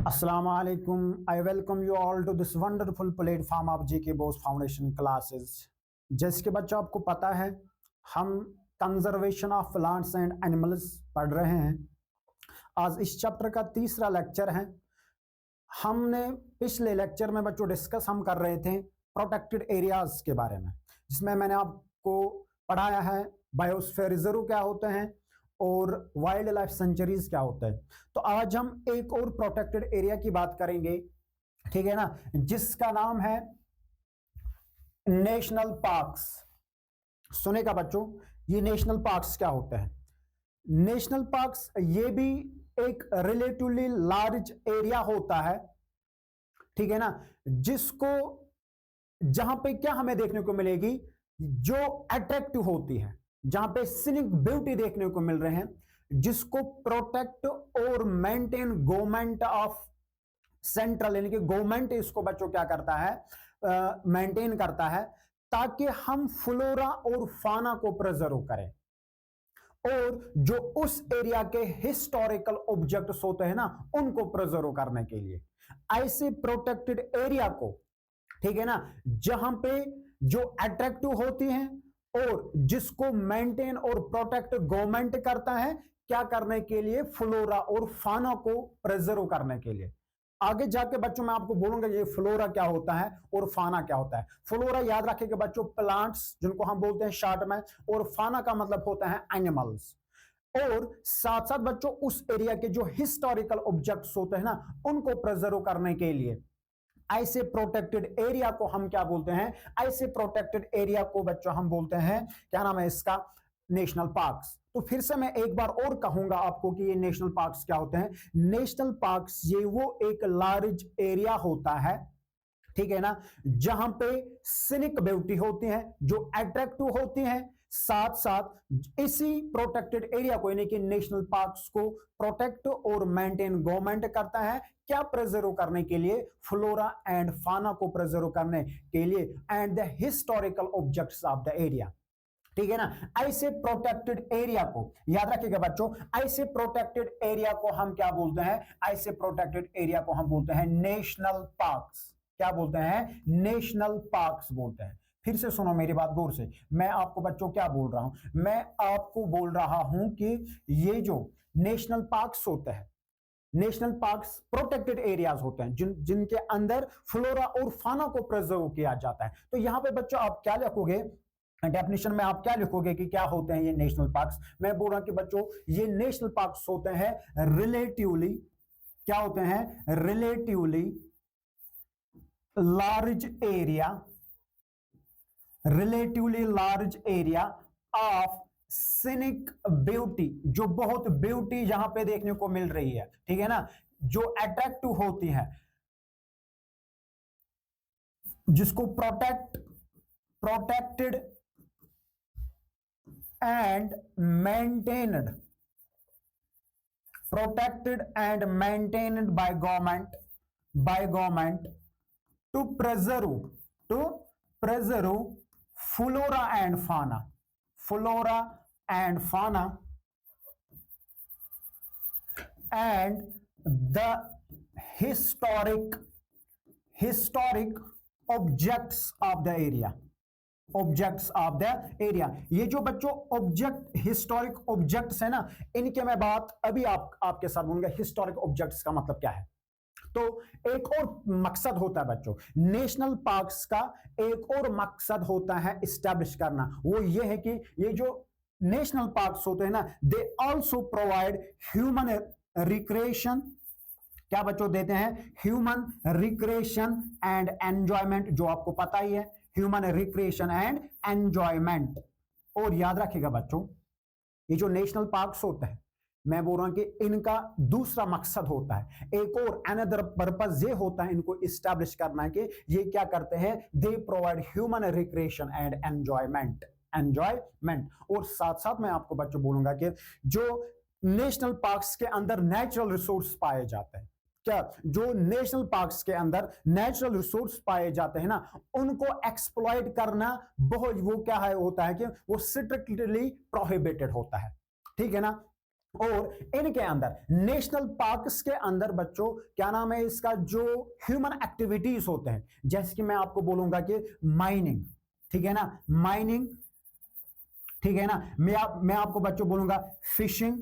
Assalamu alaikum. I welcome you all to this wonderful platform of GK Boss Foundation classes. जैसे कि बच्चों आपको पता है हम conservation of plants and animals पढ़ रहे हैं। आज इस चैप्टर का तीसरा लेक्चर है। हमने पिछले लेक्चर में बच्चों डिस्कस हम कर रहे थे प्रोटेक्टेड एरियाज के बारे में, जिसमें मैंने आपको पढ़ाया है बायोस्फीयर रिजर्व क्या होते हैं और वाइल्ड लाइफ सेंचुरीज क्या होता है। तो आज हम एक और प्रोटेक्टेड एरिया की बात करेंगे, ठीक है ना, जिसका नाम है नेशनल पार्क्स। सुनेगा बच्चों, ये नेशनल पार्क्स क्या होते हैं। नेशनल पार्क्स ये भी एक रिलेटिवली लार्ज एरिया होता है, ठीक है ना, जिसको जहां पे क्या हमें देखने को मिलेगी, जो अट्रैक्टिव होती है, जहां पे सीनिक ब्यूटी देखने को मिल रहे हैं, जिसको प्रोटेक्ट और मेंटेन गवर्नमेंट ऑफ सेंट्रल, यानी कि गवर्नमेंट इसको बच्चों क्या करता है, मेंटेन करता है, ताकि हम फ्लोरा और फाना को प्रिजर्व करें और जो उस एरिया के हिस्टोरिकल ऑब्जेक्ट्स होते हैं ना, उनको प्रिजर्व करने के लिए ऐसे प्रोटेक्टेड एरिया को, ठीक है ना, जहां पे जो अट्रैक्टिव होती हैं और जिसको मेंटेन और प्रोटेक्ट गवर्नमेंट करता है, क्या करने के लिए, फ्लोरा और फाना को प्रिजर्व करने के लिए। आगे जाके बच्चों मैं आपको बोलूंगा ये फ्लोरा क्या होता है और फाना क्या होता है। फ्लोरा याद रखिएगा बच्चों, प्लांट्स जिनको हम बोलते हैं शॉर्ट में, और फाना का मतलब होता है एनिमल्स। और साथ साथ बच्चों उस एरिया के जो हिस्टोरिकल ऑब्जेक्ट्स होते हैं ना, उनको प्रिजर्व करने के लिए ऐसे प्रोटेक्टेड एरिया को हम क्या बोलते हैं, ऐसे प्रोटेक्टेड एरिया को बच्चों हम बोलते हैं, क्या नाम है इसका, नेशनल पार्क्स। तो फिर से मैं एक बार और कहूंगा आपको कि ये नेशनल पार्क्स क्या होते हैं। नेशनल पार्क्स ये वो एक लार्ज एरिया होता है, ठीक है ना, जहां पे सीनिक ब्यूटी होती है, जो अट्रैक्टिव होती है, साथ साथ इसी प्रोटेक्टेड एरिया को, यानी कि नेशनल पार्क्स को प्रोटेक्ट और मेंटेन गवर्नमेंट करता है, क्या प्रिजर्व करने के लिए, फ्लोरा एंड फाना को प्रिजर्व करने के लिए, and the historical objects of the area, ठीक है ना। ऐसे प्रोटेक्टेड एरिया को याद रखिएगा बच्चों, ऐसे प्रोटेक्टेड एरिया को हम क्या बोलते हैं, ऐसे प्रोटेक्टेड एरिया को हम बोलते हैं नेशनल पार्क्स। क्या बोलते हैं, नेशनल पार्क्स बोलते हैं। फिर से सुनो मेरी बात गौर से, मैं आपको बच्चों क्या बोल रहा हूं, मैं आपको बोल रहा हूं कि ये जो नेशनल पार्क्स होते हैं, नेशनल पार्क्स प्रोटेक्टेड एरियाज होते हैं जिनके अंदर फ्लोरा और फाना को प्रिजर्व किया जाता है। तो यहां पे बच्चों आप क्या लिखोगे, डेफिनेशन में आप क्या लिखोगे कि क्या होते हैं ये नेशनल पार्क्स। मैं बोल रहा हूं कि बच्चों ये नेशनल पार्क्स होते हैं रिलेटिवली, क्या होते हैं, relatively large area, relatively large area of scenic beauty, जो बहुत ब्यूटी यहां पे देखने को मिल रही है, ठीक है ना, जो अट्रैक्टिव होती है, जिसको protected and maintained, protected and maintained by government to preserve flora and fauna and the historic objects of the area, objects of the area. ये जो बच्चों ऑब्जेक्ट, हिस्टोरिक ऑब्जेक्ट्स है ना, इनके मैं बात अभी आपके साथ बोलूंगा। हिस्टोरिक ऑब्जेक्ट्स का मतलब क्या है, तो एक और मकसद होता है बच्चों, नेशनल पार्क्स का एक और मकसद होता है इस्टेब्लिश करना। वो ये है कि ये जो नेशनल पार्क्स होते हैं ना, they also provide human recreation, क्या बच्चों देते हैं, ह्यूमन रिक्रिएशन एंड एंजॉयमेंट, जो आपको पता ही है, ह्यूमन रिक्रिएशन एंड एंजॉयमेंट। और याद रखिएगा बच्चों, ये जो नेशनल पार्क्स होते हैं, मैं बोल रहा हूं कि इनका दूसरा मकसद होता है, एक और अनदर पर्पस ये होता है इनको इस्टेब्लिश करना है कि ये क्या करते हैं, they provide human recreation and enjoyment. और साथ साथ मैं आपको बच्चों बोलूंगा कि जो नेशनल पार्क्स के अंदर नेचुरल रिसोर्स पाए जाते हैं, क्या जो नेशनल पार्क्स के अंदर नेचुरल रिसोर्स पाए जाते हैं ना, उनको एक्सप्लॉइट करना बहुत, वो क्या है होता है कि वो स्ट्रिक्टली प्रोहिबिटेड होता है, ठीक है ना। और इनके अंदर नेशनल पार्क्स के अंदर बच्चों क्या नाम है इसका, जो ह्यूमन एक्टिविटीज होते हैं, जैसे कि मैं आपको बोलूंगा कि माइनिंग, ठीक है ना, माइनिंग, ठीक है ना, मैं आपको बच्चों बोलूंगा फिशिंग,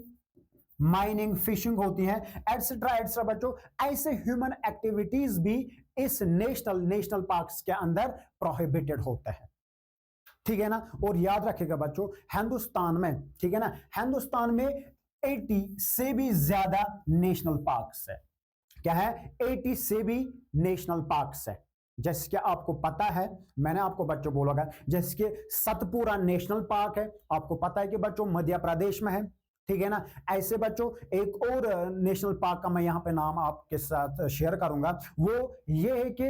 माइनिंग, फिशिंग होती है, एटसेट्रा एटसेट्रा बच्चों। ऐसे ह्यूमन एक्टिविटीज भी इस नेशनल पार्क्स के अंदर प्रोहिबिटेड होता है, ठीक है ना। और याद रखिएगा बच्चों, हिंदुस्तान में, ठीक है ना, हिंदुस्तान में 80 से भी ज्यादा नेशनल पार्क्स है। क्या है? 80 से भी नेशनल पार्क्स है। जैसे कि आपको पता है, मैंने आपको बच्चों बोला, जैसे कि सतपुरा नेशनल पार्क है, आपको पता है कि बच्चों मध्य प्रदेश में है, ठीक है ना। ऐसे बच्चों एक और नेशनल पार्क का मैं यहां पे नाम आपके साथ शेयर करूंगा, वो ये है कि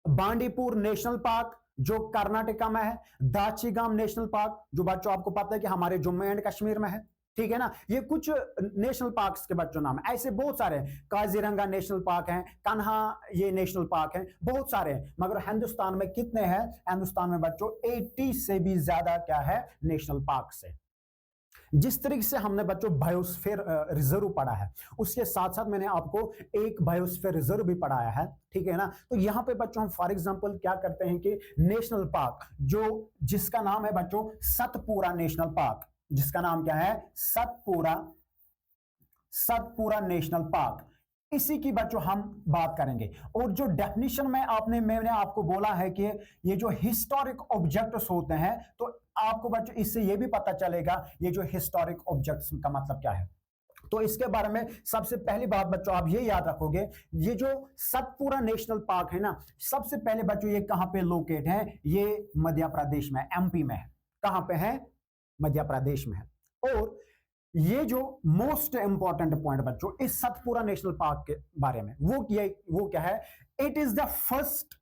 बांडीपुर नेशनल पार्क जो कर्नाटका में है, दाचीगाम नेशनल पार्क जो बच्चों आपको पता है कि हमारे जम्मू एंड कश्मीर में है, ठीक है ना। ये कुछ नेशनल पार्क्स के बच्चों नाम है, ऐसे बहुत सारे हैं, काजीरंगा नेशनल पार्क है, कान्हा ये नेशनल पार्क है, बहुत सारे हैं। मगर हिंदुस्तान में कितने हैं? हिंदुस्तान में बच्चों 80 से भी ज्यादा क्या है, नेशनल पार्क्स है। जिस तरीके से हमने बच्चों बायोस्फीयर रिजर्व पढ़ा है, उसके साथ साथ मैंने आपको एक बायोस्फीयर रिजर्व भी पढ़ाया है, ठीक है ना। तो यहां पे बच्चों हम फॉर एग्जांपल क्या करते हैं कि नेशनल पार्क जो जिसका नाम है बच्चों सतपुरा नेशनल पार्क, जिसका नाम क्या है, सतपुरा नेशनल पार्क, इसी की बच्चों हम बात करेंगे। और जो डेफिनेशन में मैंने आपको बोला है कि ये जो हिस्टोरिक ऑब्जेक्ट्स होते हैं, तो आपको बच्चों इससे ये भी पता चलेगा ये जो हिस्टोरिक ऑब्जेक्ट्स का मतलब क्या है। तो इसके बारे में सबसे पहली बात बच्चों आप ये याद रखोगे, ये जो सतपुरा नेशनल पार्क है ना, सबसे पहले बच्चों ये कहां पे लोकेट है, ये मध्य प्रदेश में, एमपी में है। कहां पे है? मध्य प्रदेश में है। और ये जो मोस्ट इंपॉर्टेंट पॉइंट बच्चों इस सतपुरा नेशनल पार्क के बारे में, वो क्या है, it is the first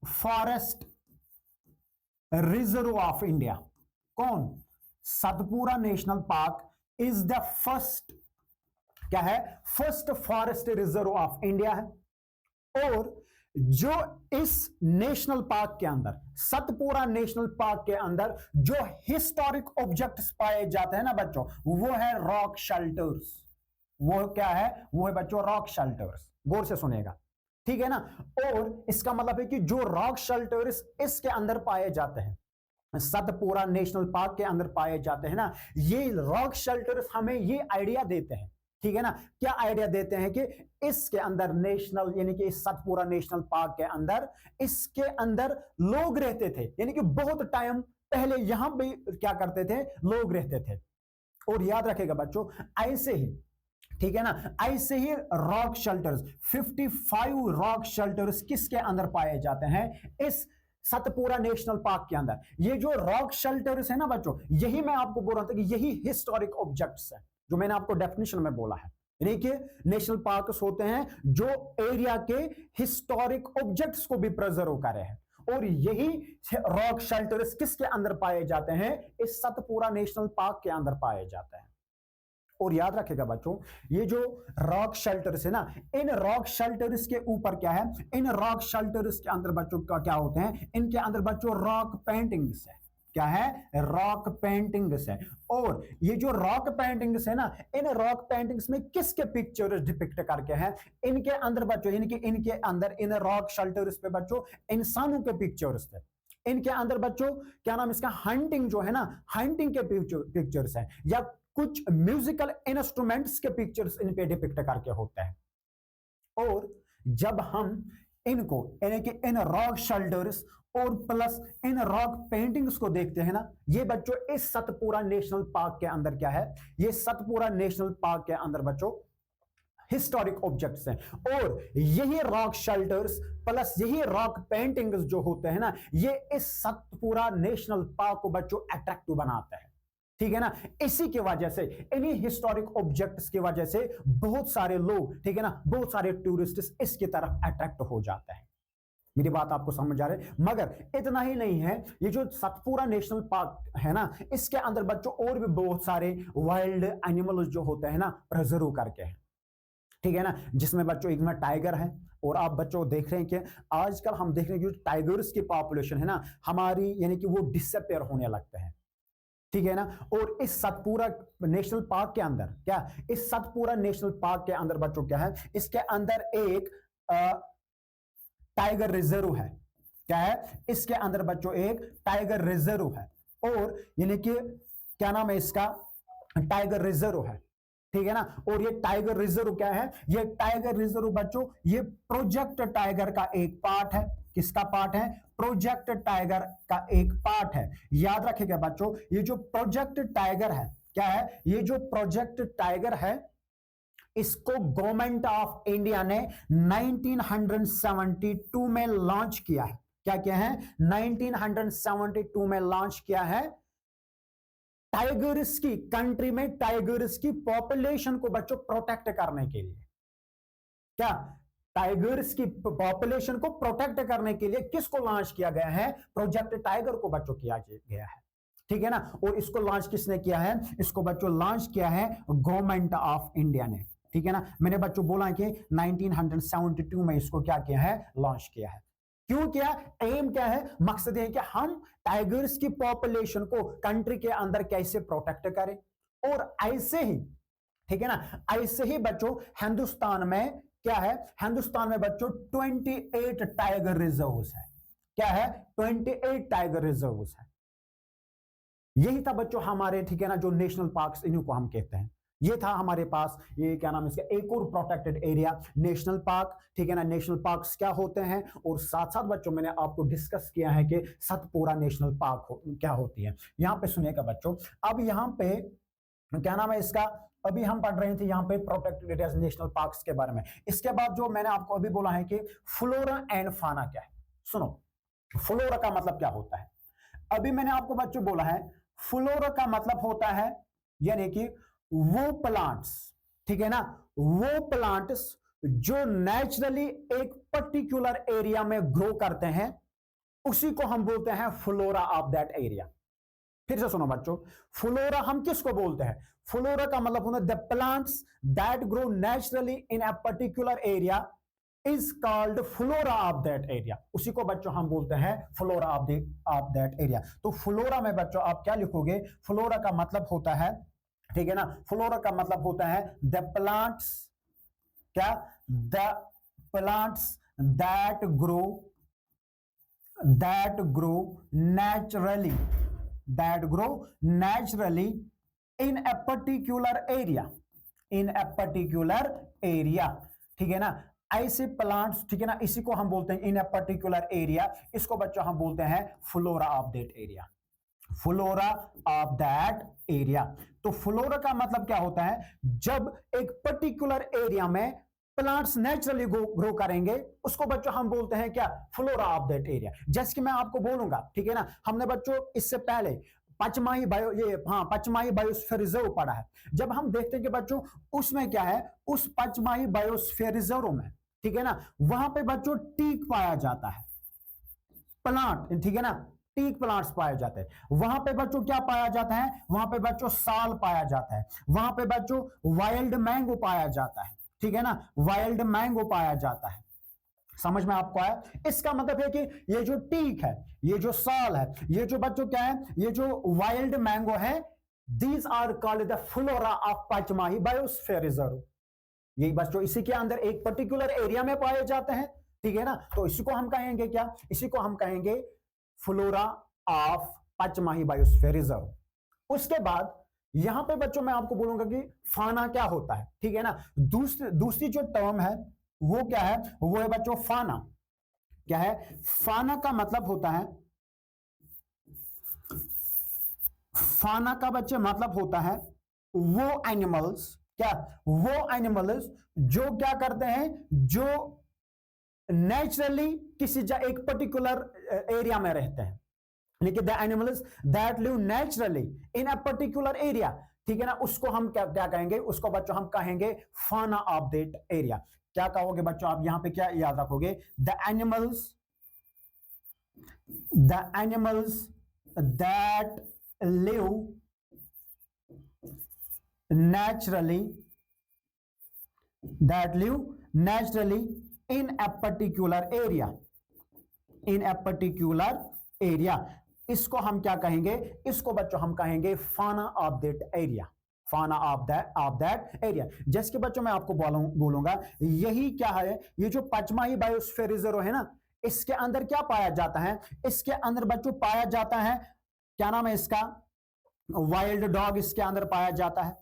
forest reserve of India. कौन? Satpura national park is the first, क्या है, first forest reserve of India है। और जो इस नेशनल पार्क के अंदर, सतपुरा नेशनल पार्क के अंदर जो हिस्टोरिक ऑब्जेक्ट्स पाए जाते हैं ना बच्चों, वो है रॉक शेल्टर्स। वो क्या है? वो है बच्चों रॉक शेल्टर्स। गौर से सुनेगा, ठीक है ना। और इसका मतलब है कि जो रॉक शेल्टर्स इसके अंदर पाए जाते हैं, सतपुरा नेशनल पार्क के अंदर पाए जाते हैं ना, ये रॉक शेल्टर्स हमें ये आइडिया देते हैं, ठीक है ना। क्या आइडिया देते हैं कि इसके अंदर नेशनल, यानी कि इस सतपुरा नेशनल पार्क के अंदर, इसके अंदर लोग रहते थे, यानी कि बहुत टाइम पहले यहां पे क्या करते थे, लोग रहते थे। और याद रखेगा बच्चों, ऐसे ही, ठीक है ना, ऐसे ही रॉक शेल्टर्स 55 रॉक शेल्टर्स किसके अंदर पाए जाते हैं? इस सतपुरा नेशनल पार्क के अंदर। ये जो रॉक शेल्टर्स है ना बच्चों, यही मैं आपको बोल रहा था कि यही हिस्टोरिक ऑब्जेक्ट्स है जो मैंने आपको डेफिनेशन में बोला है। यानी कि नेशनल पार्क्स होते हैं जो एरिया के हिस्टोरिक ऑब्जेक्ट्स को भी प्रिजर्व करे हैं। और यही रॉक शेल्टर्स किसके अंदर पाए जाते हैं? इस सतपुरा नेशनल पार्क के अंदर पाए जाते हैं। और याद रखेगा बच्चों, ये जो रॉक शेल्टर्स है ना, इन रॉक शेल्टर्स के ऊपर क्या है, इन रॉक शेल्टर्स के अंदर बच्चों का क्या होते हैं, इनके अंदर बच्चों रॉक पेंटिंग्स है। क्या है? रॉक पेंटिंग्स है। और ये जो रॉक पेंटिंग्स है ना, इन रॉक पेंटिंग्स में किसके पिक्चर्स डिपिक्ट करके हैं? इनके अंदर बच्चों, इनके अंदर इन रॉक शेल्टर्स पे बच्चों इंसानों के पिक्चर्स थे। इनके अंदर बच्चों क्या नाम इसका, हंटिंग जो है ना, हंटिंग के पिक्चर्स है, या कुछ म्यूजिकल इंस्ट्रूमेंट्स के पिक्चर्स इन पे डिपिक्ट करके होते हैं। और जब हम इनको, यानी कि इन रॉक शेल्टर्स और प्लस इन रॉक पेंटिंग्स को देखते हैं ना, ये बच्चों इस सतपुरा नेशनल पार्क के अंदर क्या है, ये सतपुरा नेशनल पार्क के अंदर बच्चों हिस्टोरिक ऑब्जेक्ट्स हैं। और यही रॉक शेल्टर्स प्लस यही रॉक पेंटिंग्स जो होते हैं ना, ये इस सतपुरा नेशनल पार्क को बच्चों अट्रैक्टिव बनाते हैं, ठीक है ना। इसी की वजह से, इन्हीं हिस्टोरिक ऑब्जेक्ट्स की वजह से बहुत सारे लोग, ठीक है ना, बहुत सारे टूरिस्ट इसकी तरफ अट्रैक्ट हो जाते हैं। मेरी बात आपको समझ आ रही है? मगर इतना ही नहीं है, ये जो सतपुरा नेशनल पार्क है ना, इसके अंदर बच्चों और भी बहुत सारे वाइल्ड एनिमल्स जो होते हैं ना, प्रिजर्व करके हैं, ठीक है ना। जिसमें बच्चों एक में टाइगर है। और आप बच्चों देख रहे हैं कि आजकल हम देख रहे हैं कि टाइगर्स की पॉपुलेशन है ना हमारी, यानी कि वो डिसअपेयर होने लगते हैं, ठीक है ना। और इस सतपुरा नेशनल पार्क के अंदर क्या, इस सतपुरा नेशनल पार्क के अंदर बच्चों क्या है, इसके अंदर एक टाइगर रिजर्व है। क्या है, इसके अंदर बच्चों एक टाइगर रिजर्व है, और यानी कि क्या नाम है इसका, टाइगर रिजर्व है, ठीक है ना। और ये टाइगर रिजर्व क्या है, ये टाइगर रिजर्व बच्चों ये प्रोजेक्ट टाइगर का एक पार्ट है। किसका पार्ट है, प्रोजेक्ट टाइगर का एक पार्ट है। याद रखिएगा बच्चों, ये जो प्रोजेक्ट टाइगर है, क्या है, ये जो प्रोजेक्ट टाइगर है, इसको गवर्नमेंट ऑफ इंडिया ने 1972 में लॉन्च किया है। क्या किया है, 1972 में लॉन्च किया है। टाइगर्स की कंट्री में टाइगर्स की पॉपुलेशन को बच्चों प्रोटेक्ट करने के लिए, क्या, टाइगर्स की पॉपुलेशन को प्रोटेक्ट करने के लिए किसको लॉन्च किया गया है, प्रोजेक्ट टाइगर को बच्चों किया गया है, ठीक है ना। और इसको लॉन्च किसने किया है, इसको बच्चों लॉन्च किया है गवर्नमेंट ऑफ इंडिया ने, ठीक है ना। मैंने बच्चों बोला कि 1972 में इसको क्या किया है, लॉन्च किया है। क्यों किया, एम क्या है, मकसद है कि हम टाइगर्स की पॉपुलेशन को कंट्री के अंदर कैसे प्रोटेक्ट करें। और ऐसे ही, ठीक है ना, ऐसे ही बच्चों हिंदुस्तान में क्या है, हिंदुस्तान में बच्चों 28 टाइगर रिजर्व्स है। क्या है, 28 टाइगर रिजर्व्स है। यही था बच्चों हमारे, ठीक है ना, जो नेशनल पार्क्स, इन्हीं को हम कहते हैं। ये था हमारे पास, ये क्या नाम है इसका, एक और प्रोटेक्टेड एरिया नेशनल पार्क, ठीक है ना। नेशनल पार्क्स क्या होते हैं, और साथ साथ बच्चों मैंने आपको डिस्कस किया है कि सतपुरा नेशनल पार्क क्या होती है। यहां पे सुनिएगा बच्चों, अब यहां पे क्या नाम है इसका, अभी हम पढ़ रहे थे यहां पे प्रोटेक्टेड एरियाज नेशनल पार्क्स के बारे में। इसके बाद जो मैंने आपको अभी बोला है कि फ्लोरा एंड फाना क्या है। सुनो, फ्लोरा का मतलब क्या होता है। अभी मैंने आपको बच्चों बोला है, फ्लोरा का मतलब होता है यानी कि वो प्लांट्स, ठीक है ना, वो प्लांट्स जो नेचुरली एक पर्टिकुलर एरिया में ग्रो करते हैं, उसी को हम बोलते हैं फ्लोरा ऑफ दैट एरिया। फिर से सुनो बच्चों, फ्लोरा हम किसको बोलते हैं, फ्लोरा का मतलब होता है the plants that grow naturally in a particular area is called flora of that area. उसी को बच्चों हम बोलते हैं फ्लोरा ऑफ दैट एरिया। तो फ्लोरा में बच्चों आप क्या लिखोगे, फ्लोरा का मतलब होता है, ठीक है ना, फ्लोरा का मतलब होता है द प्लांट्स, क्या, the plants that grow naturally in a particular area, ठीक है ना। ऐसे प्लांट्स, ठीक है ना, इसी को हम बोलते हैं इन अ पर्टिकुलर एरिया। इसको बच्चों हम बोलते हैं flora of that area, flora of that area. तो फ्लोरा का मतलब क्या होता है, जब एक पर्टिकुलर एरिया में प्लांट्स नेचुरली ग्रो करेंगे, उसको बच्चों हम बोलते हैं क्या, फ्लोरा ऑफ दैट एरिया। जैसे कि मैं आपको बोलूंगा, ठीक है ना, हमने बच्चों इससे पहले पचमाही बायोस्फीयर रिजर्व पढ़ा है। जब हम देखते हैं कि बच्चों उसमें क्या है, उस पचमाही बायोस्फीयर रिजर्व में, ठीक है ना, वहां पे बच्चों टीक पाया जाता है, प्लांट, ठीक है ना, टीक प्लांट्स पाए जाते हैं। वहां पे बच्चों क्या पाया जाता है, वहां पे बच्चों साल पाया जाता है, वहां पे बच्चों वाइल्ड मैंगो पाया जाता है, ठीक है ना, वाइल्ड मैंगो पाया जाता है। समझ में आपको आया। इसका मतलब है कि ये जो टीक है, ये जो साल है, ये जो बच्चों क्या है, ये जो वाइल्ड मैंगो है, these are called the flora of Pachmarhi biosphere reserve. यही बच्चों इसी के अंदर एक पर्टिकुलर एरिया में पाए जाते हैं, ठीक है ना। तो इसी को हम कहेंगे क्या, इसी को हम कहेंगे flora of Pachmarhi biosphere reserve. उसके बाद यहां पे बच्चों मैं आपको बोलूंगा कि फाना क्या होता है, ठीक है ना। दूसरी जो टर्म है वो क्या है, वो है बच्चों फाना। क्या है, फाना का मतलब होता है, फाना का बच्चे मतलब होता है वो एनिमल्स, क्या, वो एनिमल्स जो क्या करते हैं, जो नेचुरली किसी एक पर्टिकुलर एरिया में रहते हैं, लेकिन the animals that live naturally in a particular area, ठीक है ना, उसको हम क्या क्या कहेंगे, उसको बच्चों हम कहेंगे फाना ऑफ दैट एरिया। क्या कहोगे बच्चों आप यहां पे, क्या याद रखोगे, the animals that live naturally in a particular area इसको हम क्या कहेंगे, इसको बच्चों हम कहेंगे फाना ऑफ दैट एरिया, फाना ऑफ दैट एरिया। जैसे कि बच्चों मैं आपको बोलूंगा यही क्या है, ये जो पचमाही बायोस्फीयर रिजर्व है ना, इसके अंदर क्या पाया जाता है, इसके अंदर बच्चों पाया जाता है, क्या नाम है इसका, वाइल्ड डॉग इसके अंदर पाया जाता है,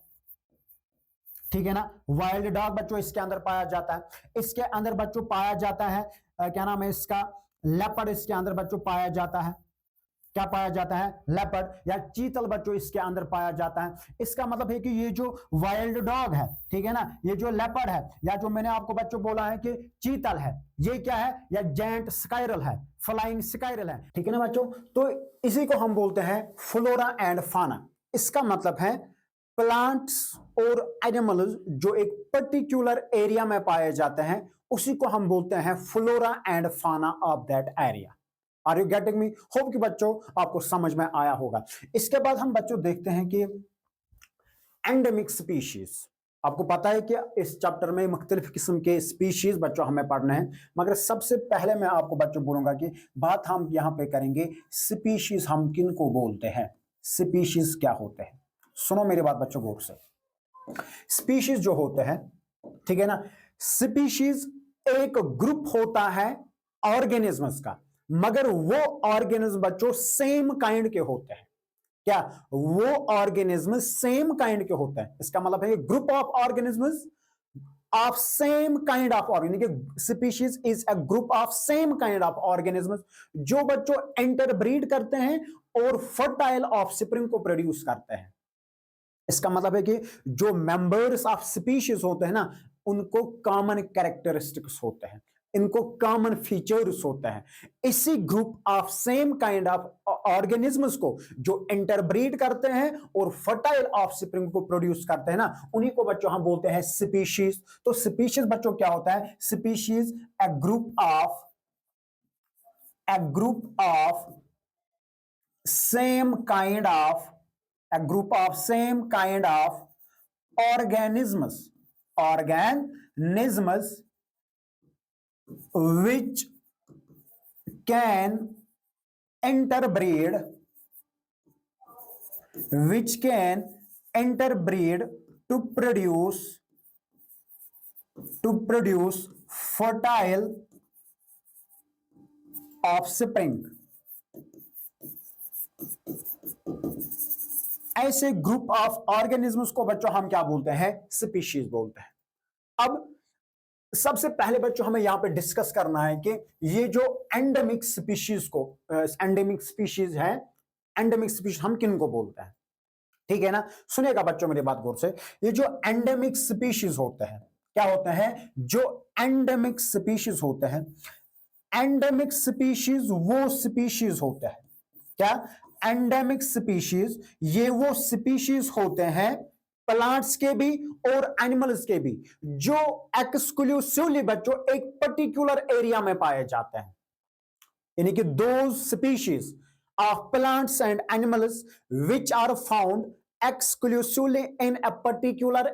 ठीक है ना, वाइल्ड डॉग बच्चों इसके अंदर पाया जाता है। इसके अंदर बच्चों पाया जाता है क्या नाम है इसका, लेपर्ड इसके अंदर बच्चों पाया जाता है, क्या पाया जाता है, लेपर्ड या चीतल बच्चों इसके अंदर पाया जाता है। इसका मतलब है कि ये जो वाइल्ड डॉग है, ठीक है ना, ये जो लेपर्ड है, या जो मैंने आपको बच्चों बोला है कि चीतल है, ये क्या है, या जेंट स्काइरल है, फ्लाइंग स्काइरल है, ठीक है ना बच्चों। तो इसी को हम बोलते हैं फ्लोरा एंड फाना। इसका मतलब है प्लांट्स और एनिमल्स जो एक पर्टिकुलर एरिया में पाए जाते हैं, उसी को हम बोलते हैं flora and fauna of that area. Are you getting me? Hope कि बच्चों आपको समझ में आया होगा। इसके बाद हम बच्चों देखते हैं कि एंडेमिक स्पीशीज। आपको पता है कि इस चैप्टर में मुख्तलिफ किस्म के स्पीशीज बच्चों हमें पढ़ने हैं, मगर सबसे पहले मैं आपको बच्चों बोलूंगा कि बात हम यहां पे करेंगे स्पीशीज हम किन को बोलते हैं, स्पीशीज क्या होते हैं। सुनो मेरी बात बच्चों गौर से। स्पीशीज जो होते हैं, ठीक है ना, स्पीशीज एक ग्रुप होता है ऑर्गेनिजम्स का, मगर वो ऑर्गेनिज्म बच्चों सेम काइंड के होते हैं। क्या वो ऑर्गेनिज्म सेम काइंड के होते हैं? इसका मतलब है group of organisms of same kind of organism. Species is a group of same kind of organisms जो बच्चों इंटरब्रीड करते हैं और फर्टाइल ऑफस्प्रिंग को प्रोड्यूस करते हैं। इसका मतलब है कि जो मेंबर्स ऑफ स्पीशीज होते हैं ना, उनको कॉमन कैरेक्टरिस्टिक्स होते हैं, इनको कॉमन फीचर्स होते हैं। इसी group of same kind of organisms को जो इंटरब्रीड करते हैं और फर्टाइल ऑफस्प्रिंग को प्रोड्यूस करते हैं ना, उन्हीं को बच्चों हम बोलते हैं स्पीशीज। तो स्पीशीज बच्चों क्या होता है? Species A group of same kind of a group of same kind of organisms which can interbreed to produce fertile offspring। ऐसे ग्रुप ऑफ ऑर्गेनिजम्स को बच्चों हम क्या बोलते हैं? स्पीशीज बोलते हैं। अब सबसे पहले बच्चों हमें यहां पे डिस्कस करना है कि ये जो एंडेमिक स्पीशीज है, एंडेमिक स्पीशीज हम किन को बोलते हैं, ठीक है ना। सुनिएगा बच्चों मेरी बात गौर से। ये जो एंडेमिक स्पीशीज होते हैं, क्या होते हैं? जो एंडेमिक स्पीशीज होते हैं, एंडेमिक स्पीशीज वो स्पीशीज होते हैं, क्या? एंडेमिक स्पीशीज ये वो स्पीशीज होते हैं प्लांट्स के भी और एनिमल्स के भी जो एक्सक्लूसिवली बच्चों एक पर्टिकुलर एरिया में पाए जाते हैं। यानी कि those species of plants and animals which are found exclusively in a particular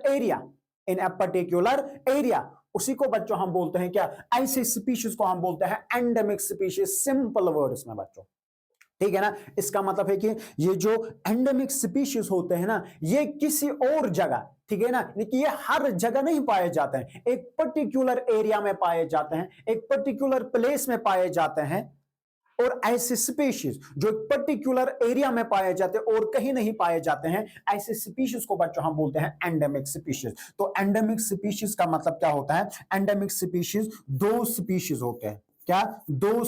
area, उसी को बच्चों हम बोलते हैं क्या? ऐसे स्पीशीज को हम बोलते हैं एंडेमिक स्पीशीज, सिंपल वर्ड्स में बच्चों, ठीक है ना। इसका मतलब है कि ये जो एंडेमिक स्पीशीज होते हैं ना, ये किसी और जगह, ठीक है ना, कि ये हर जगह नहीं पाए जाते हैं, एक पर्टिकुलर एरिया में पाए जाते हैं, एक पर्टिकुलर प्लेस में पाए जाते हैं। और ऐसे स्पीशीज जो एक पर्टिकुलर एरिया में पाए जाते हैं और कहीं नहीं पाए जाते हैं, ऐसे स्पीशीज को बच्चों हम बोलते हैं एंडेमिक स्पीशीज। तो एंडेमिक स्पीशीज का मतलब क्या होता है? एंडेमिक स्पीशीज दो स्पीशीज होते हैं, क्या? दो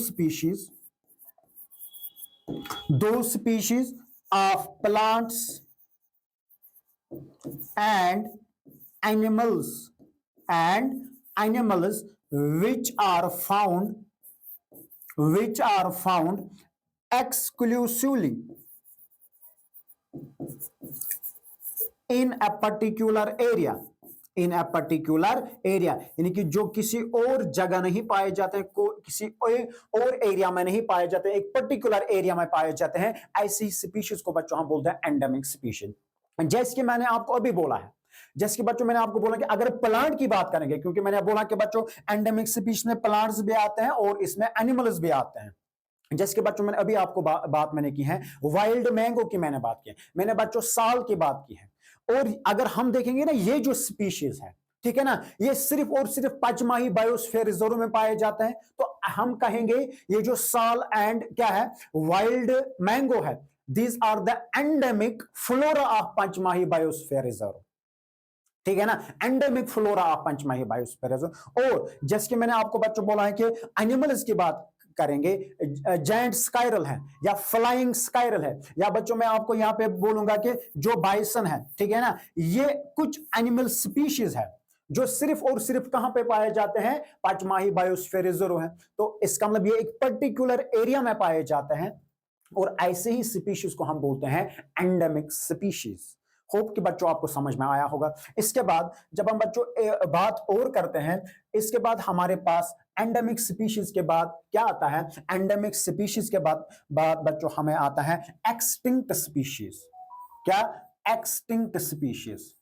species of plants and animals which are found exclusively in a particular area, यानी कि जो किसी और जगह नहीं पाए जाते हैं, किसी और एरिया में नहीं पाए जाते, एक पर्टिकुलर एरिया में पाए जाते हैं, ऐसी स्पीशीज को बच्चों हम बोलते हैं एंडेमिक स्पीशीज। जैसे कि मैंने आपको अभी बोला है, जैसे कि बच्चों मैंने आपको बोला कि अगर प्लांट की बात करेंगे, क्योंकि मैंने बोला कि बच्चों एंडेमिक स्पीशीज में प्लांट्स भी आते हैं और इसमें एनिमल्स भी आते हैं, जैसे बच्चों मैंने अभी आपको बात मैंने की है वाइल्ड मैंगो की, मैंने बात की है, मैंने बच्चों साल की बात की है। और अगर हम देखेंगे ना ये जो स्पीशीज है, ठीक है ना, ये सिर्फ और सिर्फ पचमाही बायोस्फीयर रिजर्व में पाए जाते हैं, तो हम कहेंगे ये जो साल एंड क्या है वाइल्ड मैंगो है, these are the endemic flora of Pachmarhi biosphere reserve, ठीक है ना, endemic flora of Pachmarhi biosphere reserve. और जैसे कि मैंने आपको बच्चों बोला है कि एनिमल्स की बात करेंगे, जायंट स्काइरल है या फ्लाइंग स्काइरल है, या बच्चों मैं आपको यहां पे बोलूंगा कि जो बाइसन है, ठीक है ना, ये कुछ एनिमल स्पीशीज है जो सिर्फ और सिर्फ कहां पे पाए जाते हैं, पचमाही बायोस्फीयर रिजर्व है। तो इसका मतलब ये एक पर्टिकुलर एरिया में पाए जाते हैं, और ऐसे ही स्पीशीज को हम बोलते हैं एंडेमिक स्पीशीज। होप कि बच्चों आपको समझ में आया होगा। इसके बाद जब हम बच्चों बात और करते हैं, इसके बाद हमारे पास एंडेमिक स्पीशीज के बाद क्या आता है, एंडेमिक स्पीशीज के बाद बच्चों हमें आता है एक्सटिंक्ट स्पीशीज। क्या? Extinct species.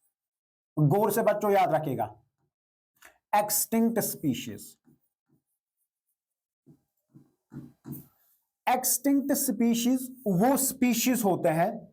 गौर से बच्चों याद रखिएगा, एक्सटिंक्ट स्पीशीज। एक्सटिंक्ट स्पीशीज वो स्पीशीज होते हैं,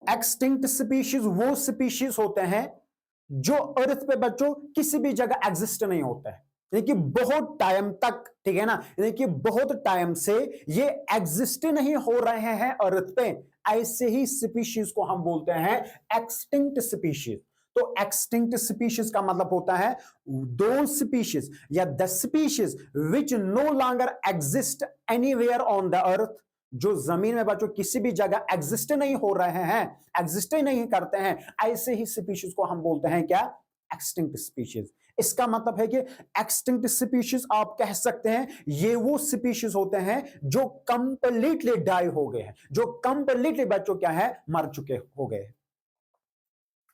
एक्सटिंक्ट स्पीशीज वो स्पीशीज होते हैं जो अर्थ पे बच्चों किसी भी जगह एग्जिस्ट नहीं होते हैं, यानी कि बहुत टाइम तक, ठीक है ना, यानी कि बहुत टाइम से ये एग्जिस्ट नहीं हो रहे हैं अर्थ पे, ऐसे ही स्पीशीज को हम बोलते हैं एक्सटिंक्ट स्पीशीज। तो एक्सटिंक्ट स्पीशीज का मतलब होता है दो स्पीशीज या the species which no longer exist anywhere on the earth, जो जमीन में बच्चों किसी भी जगह एग्जिस्ट नहीं हो रहे हैं, एग्जिस्ट ही नहीं करते हैं, ऐसे ही स्पीशीज को हम बोलते हैं क्या, एक्सटिंक्ट स्पीशीज। इसका मतलब है कि एक्सटिंक्ट स्पीशीज आप कह सकते हैं ये वो स्पीशीज होते हैं जो कंप्लीटली डाई हो गए हैं, जो कंप्लीटली बच्चों क्या है, मर चुके हो गए।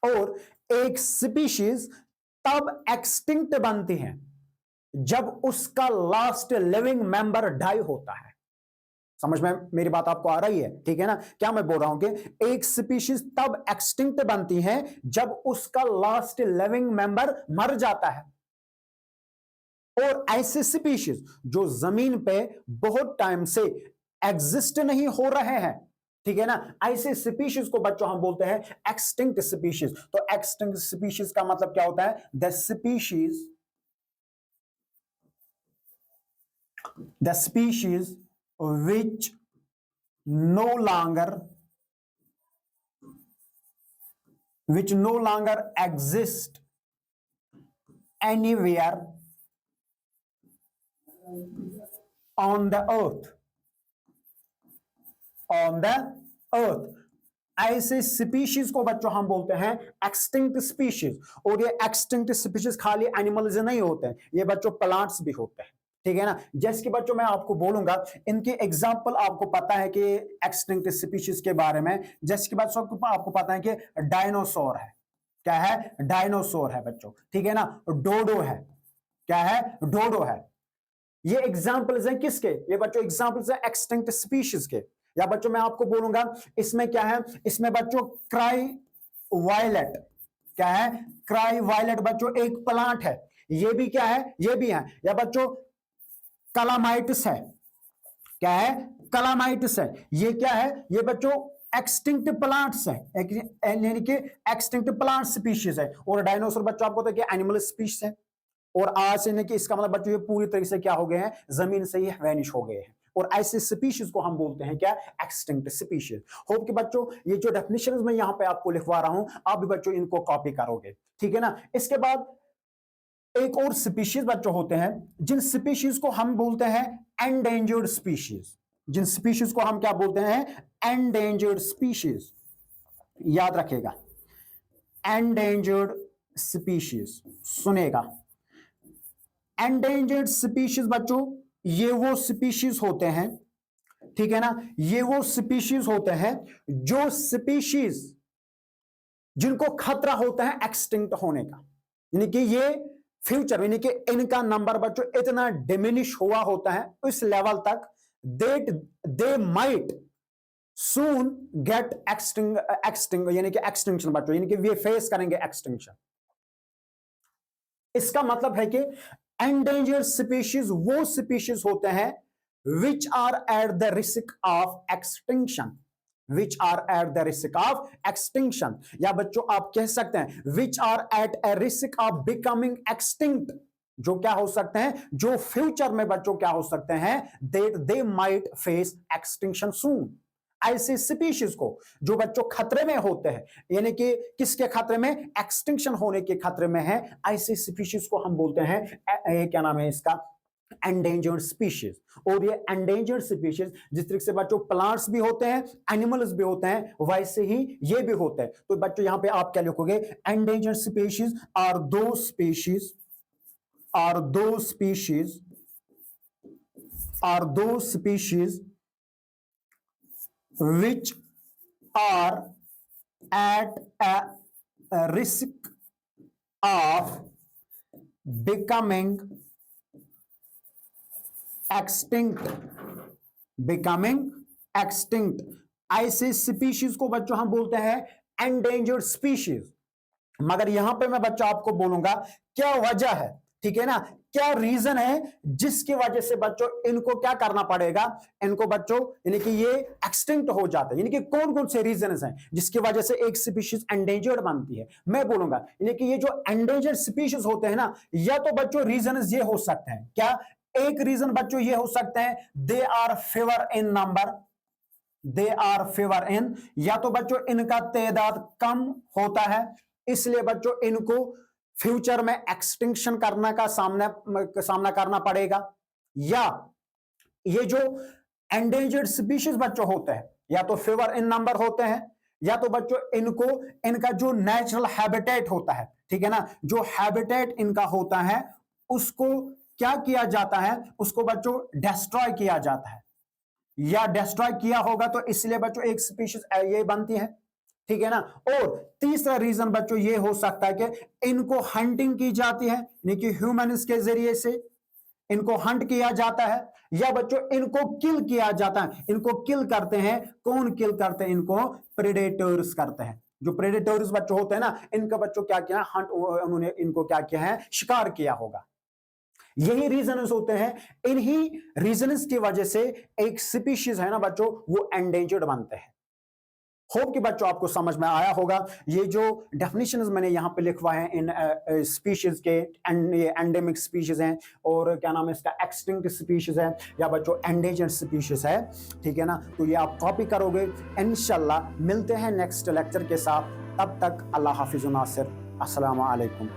और एक स्पीशीज तब एक्सटिंक्ट बनती है जब उसका लास्ट लिविंग मेंबर डाई होता है। समझ में मेरी बात आपको आ रही है, ठीक है ना? क्या मैं बोल रहा हूं कि एक स्पीशीज तब एक्सटिंक्ट बनती है जब उसका लास्ट लिविंग मेंबर मर जाता है। और ऐसे स्पीशीज जो जमीन पे बहुत टाइम से एग्जिस्ट नहीं हो रहे हैं, ठीक है ना, ऐसे स्पीशीज को बच्चों हम बोलते हैं एक्सटिंक्ट स्पीशीज। तो एक्सटिंक्ट स्पीशीज का मतलब क्या होता है, the species which no longer exist anywhere on the earth, ऐसे स्पीशीज को बच्चों हम बोलते हैं एक्सटिंक्ट स्पीशीज। और ये एक्सटिंक्ट स्पीशीज खाली एनिमल्स नहीं होते हैं, ये बच्चों प्लांट्स भी होते हैं, ठीक है ना। जैसे कि बच्चों मैं आपको बोलूंगा इनके एग्जांपल, आपको पता है कि एक्सटिंक्ट स्पीशीज के बारे में, जैसे कि बच्चों आपको पता है कि डायनासोर है, क्या है, डायनासोर है बच्चों, ठीक है ना, डोडो है, क्या है, डोडो है। ये एग्जांपल्स हैं किसके, ये बच्चों एग्जांपल्स हैं एक्सटिंक्ट स्पीशीज के। या बच्चों मैं आपको बोलूंगा इसमें क्या है, इसमें बच्चों क्राई वायलेट, क्या है, क्राई वायलेट बच्चों एक प्लांट है, ये भी क्या है, ये भी है। या बच्चों कलामाइटिस है, क्या है, कलामाइटिस है, ये क्या है, ये बच्चों एक्सटिंक्ट प्लांट्स है, यानी कि एक्सटिंक्ट प्लांट स्पीशीज है। और डायनासोर बच्चों आपको तो क्या एनिमल स्पीशीज है, और आज से कि इसका मतलब बच्चों ये पूरी तरीके से क्या हो गए हैं, जमीन से ही वैनिश हो गए हैं। और ऐसे स्पीशीज को हम बोलते हैं क्या, एक्सटिंक्ट स्पीशीज। होप कि बच्चों ये जो डेफिनेशंस मैं यहां पे आपको लिखवा रहा हूं, आप भी बच्चों इनको कॉपी करोगे, ठीक है ना। इसके बाद एक और स्पीशीज बच्चों होते हैं जिन स्पीशीज को हम बोलते हैं एंडेंजर्ड स्पीशीज, जिन स्पीशीज को हम क्या बोलते हैं, एंडेंजर्ड स्पीशीज। याद रखिएगा, एंडेंजर्ड स्पीशीज, सुनेगा, एंडेंजर्ड स्पीशीज बच्चों ये वो स्पीशीज होते हैं, ठीक है ना, ये वो स्पीशीज होते हैं जो स्पीशीज जिनको खतरा होता है एक्सटिंक्ट होने का, यानी कि ये फ्यूचर, यानी कि इनका नंबर बच्चों इतना डिमिनिश हुआ होता है इस लेवल तक that they might soon get extinct यानी कि एक्सटिंक्शन बच्चों, यानी कि वे फेस करेंगे एक्सटिंक्शन। इसका मतलब है कि एंडेंजर्ड स्पीशीज वो स्पीशीज होते हैं which are at the risk of extinction, which are at the risk of extinction, या बच्चों आप कह सकते हैं which are at a risk of becoming extinct, जो क्या हो सकते हैं, जो फ्यूचर में बच्चों क्या हो सकते हैं, they might face extinction soon। ऐसे स्पीशीज को जो बच्चों खतरे में होते हैं, यानी कि किसके खतरे में, एक्सटिंक्शन होने के खतरे में है, ऐसे स्पीशीज को हम बोलते हैं क्या नाम है इसका, एंडेंजर्ड स्पीशीज। और ये एंडेंजर्ड स्पीशीज जिस तरीके से बच्चों प्लांट्स भी होते हैं, एनिमल्स भी होते हैं, वैसे ही ये भी होते हैं। तो बच्चों यहां पे आप क्या लिखोगे, एंडेंजर्ड स्पीशीज आर दो स्पीशीज, आर दो स्पीशीज, आर दो species which are at a risk of becoming extinct, becoming extinct। ऐसे स्पीशीज को बच्चों हम बोलते हैं एंडेंजर्ड स्पीशीज। मगर यहां पे मैं बच्चों आपको बोलूंगा क्या वजह है, ठीक है ना, क्या रीजन है जिसकी वजह से बच्चों इनको क्या करना पड़ेगा, इनको बच्चों यानी कि ये एक्सटिंक्ट हो जाते हैं, यानी कि कौन कौन से रीजन हैं जिसकी वजह से एक स्पीशीज एंडेंजर्ड बनती है। मैं बोलूंगा यानी कि ये जो एंडेंजर्ड स्पीशीज होते हैं ना, या तो बच्चों रीजन ये हो सकते हैं, क्या एक रीजन बच्चों ये हो सकते हैं, they our favour in number, they our favour इन, या तो बच्चों इनका तादाद कम होता है इसलिए बच्चों इनको फ्यूचर में एक्सटिंक्शन करने का सामना करना पड़ेगा, या ये जो एंडेंजर्ड स्पीशीज बच्चों होते हैं या तो फेवर इन नंबर होते हैं, या तो बच्चों इनको इनका जो नेचुरल हैबिटेट होता है, ठीक है ना, जो हैबिटेट इनका होता है उसको क्या किया जाता है, उसको बच्चों डिस्ट्रॉय किया जाता है, या डिस्ट्रॉय किया होगा तो इसलिए बच्चों एक स्पीशीज ये बनती है, ठीक है ना। और तीसरा रीजन बच्चों ये हो सकता है कि इनको हंटिंग की जाती है, यानी कि ह्यूमन्स के जरिए से इनको हंट किया जाता है, या बच्चों इनको किल किया जाता है। इनको किल करते हैं, कौन किल करते हैं, इनको प्रेडेटर्स करते हैं। जो प्रेडेटर्स बच्चों होते हैं ना, इनका बच्चों क्या किया, हंट, उन्होंने इनको क्या किया है, शिकार किया होगा। यही रीजन्स होते हैं, इन्हीं रीजन्स की वजह से एक स्पीशीज है ना बच्चों वो एंडेंजर्ड बनते हैं। होप कि बच्चों आपको समझ में आया होगा। ये जो डेफिनेशंस मैंने यहाँ पे लिखवाए हैं इन स्पीशीज के, ये एंडेमिक स्पीशीज हैं और क्या नाम है इसका, एक्सटिंक्ट स्पीशीज है, या बच्चों एंडेंजर्ड स्पीशीज है, ठीक है ना। तो ये आप कॉपी करोगे इंशाल्लाह। मिलते हैं नेक्स्ट लेक्चर के साथ, तब तक अल्लाह हाफिज़ नासिर, अस्सलाम वालेकुम।